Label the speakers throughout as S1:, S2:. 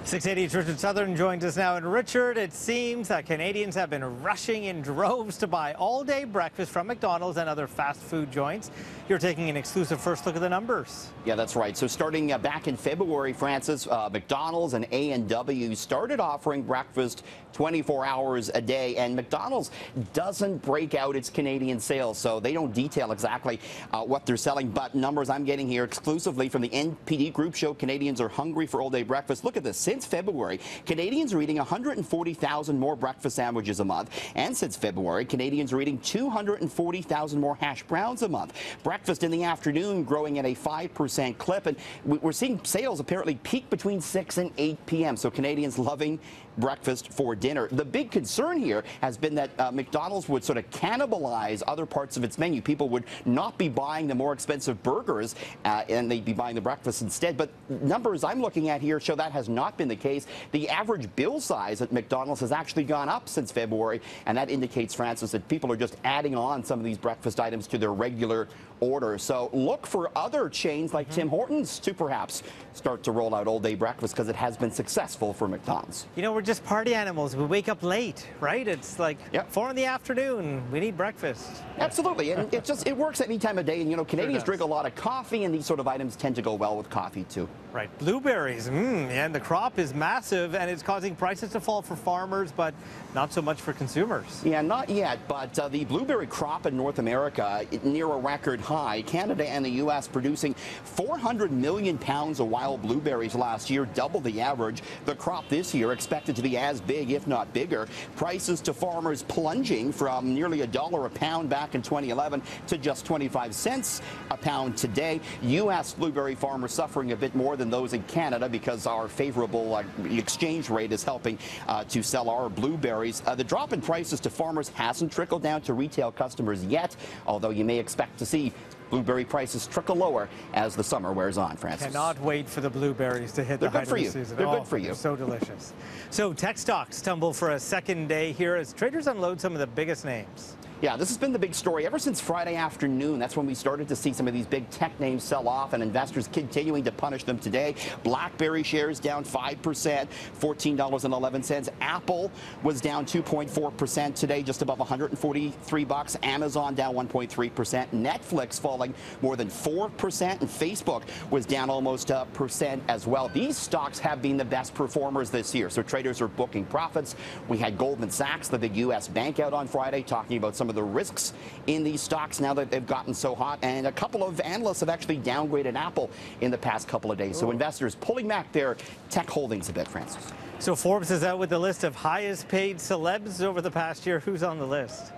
S1: 680's Richard Southern joins us now. And Richard, it seems that Canadians have been rushing in droves to buy all-day breakfast from McDonald's and other fast food joints. You're taking an exclusive first look at the numbers.
S2: Yeah, that's right. So starting back in February, Francis, McDonald's and A&W started offering breakfast 24 hours a day, and McDonald's doesn't break out its Canadian sales, so they don't detail exactly what they're selling. But numbers I'm getting here exclusively from the NPD Group show Canadians are hungry for all-day breakfast. Look at this. Since February, Canadians are eating 140,000 more breakfast sandwiches a month, and since February, Canadians are eating 240,000 more hash browns a month. Breakfast in the afternoon growing at a 5% clip, and we're seeing sales apparently peak between 6 and 8 p.m. So Canadians loving breakfast for dinner. The big concern here has been that McDonald's would sort of cannibalize other parts of its menu. People would not be buying the more expensive burgers and they'd be buying the breakfast instead. But numbers I'm looking at here show that has not been the case. The average bill size at McDonald's has actually gone up since February, and that indicates, Francis, that people are just adding on some of these breakfast items to their regular order. So look for other chains like Tim Hortons to perhaps start to roll out all-day breakfast, because it has been successful for McDonald's.
S1: You know, we're just party animals. We wake up late, right? It's like 4 in the afternoon. We need breakfast.
S2: Absolutely, and it works any time of day. And you know, Canadians drink a lot of coffee, and these sort of items tend to go well with coffee too.
S1: Right, blueberries, and the crop is massive, and it's causing prices to fall for farmers, but not so much for consumers.
S2: Yeah, not yet, but the blueberry crop in North America near a record high. Canada and the U.S. producing 400 million pounds of wild blueberries last year, double the average. The crop this year expected to be as big, if not bigger. Prices to farmers plunging from nearly $1 a pound back in 2011 to just 25 cents a pound today. U.S. blueberry farmers suffering a bit more than those in Canada because our favorable exchange rate is helping to sell our blueberries. The drop in prices to farmers hasn't trickled down to retail customers yet, although you may expect to see blueberry prices trickle lower as the summer wears on, Francis.
S1: Cannot wait for the blueberries to hit the height of the season.
S2: They're good for you.
S1: They're so delicious. So tech stocks tumble for a second day here as traders unload some of the biggest names.
S2: Yeah, this has been the big story ever since Friday afternoon. That's when we started to see some of these big tech names sell off, and investors continuing to punish them today. BlackBerry shares down 5%, $14.11. Apple was down 2.4% today, just above $143. Amazon down 1.3%. Netflix falling more than 4%, and Facebook was down almost a percent as well. These stocks have been the best performers this year, so traders are booking profits. We had Goldman Sachs, the big U.S. bank, out on Friday talking about some of the risks in these stocks now that they've gotten so hot, and a couple of analysts have actually downgraded Apple in the past couple of days. So investors pulling back their tech holdings a bit, Francis.
S1: So Forbes is out with the list of highest paid celebs over the past year. Who's on the list?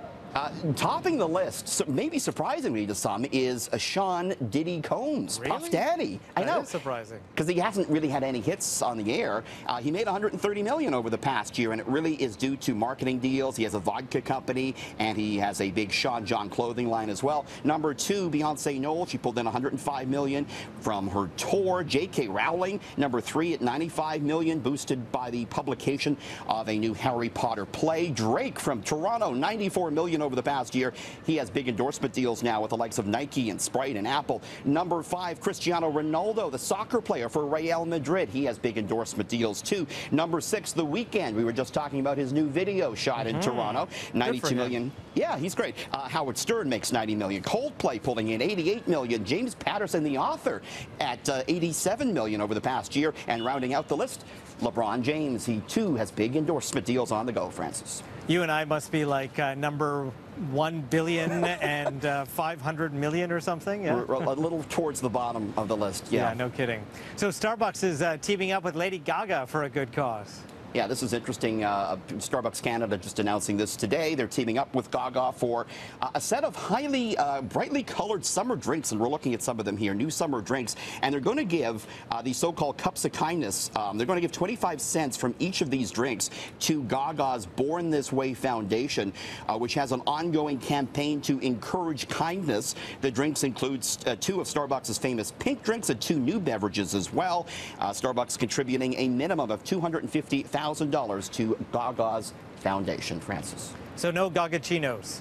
S2: Topping the list, so maybe surprisingly to some, is Sean Diddy Combs,
S1: really?
S2: Puff Daddy. I know.
S1: That is surprising.
S2: Because he hasn't really had any hits on the air. He made $130 million over the past year, and it really is due to marketing deals. He has a vodka company, and he has a big Sean John clothing line as well. Number 2, Beyonce Knowles. She pulled in $105 million from her tour. J.K. Rowling, number 3 at $95 million, boosted by the publication of a new Harry Potter play. Drake from Toronto, $94 million over the past year. He has big endorsement deals now with the likes of Nike and Sprite and Apple. Number 5, Cristiano Ronaldo, the soccer player for Real Madrid. He has big endorsement deals too. Number 6, The Weeknd. We were just talking about his new video shot in Toronto. $92 million. Yeah, he's great. Howard Stern makes $90 million. Coldplay pulling in $88 million. James Patterson, the author, at $87 million over the past year. And rounding out the list, LeBron James. He too has big endorsement deals on the go, Francis.
S1: You and I must be like number 1 billion and 500 million or something. Yeah?
S2: We're a little towards the bottom of the list.
S1: Yeah, no kidding. So Starbucks is teaming up with Lady Gaga for a good cause.
S2: Yeah, this is interesting. Starbucks Canada just announcing this today. They're teaming up with Gaga for a set of highly brightly colored summer drinks, and we're looking at some of them here, new summer drinks. And they're going to give these so-called cups of kindness. They're going to give 25 cents from each of these drinks to Gaga's Born This Way Foundation, which has an ongoing campaign to encourage kindness. The drinks includes 2 of Starbucks' famous pink drinks and 2 new beverages as well. Starbucks contributing a minimum of $250,000 to Gaga's foundation, Francis.
S1: So no Gagachinos,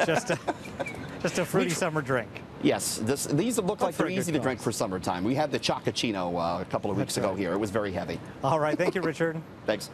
S1: just a fruity summer drink.
S2: Yes, these look like they're
S1: very good
S2: easy to drink
S1: cost.
S2: for summertime. We had the Chocochino a couple of weeks ago here. It was very heavy.
S1: All right, thank you, Richard.
S2: Thanks.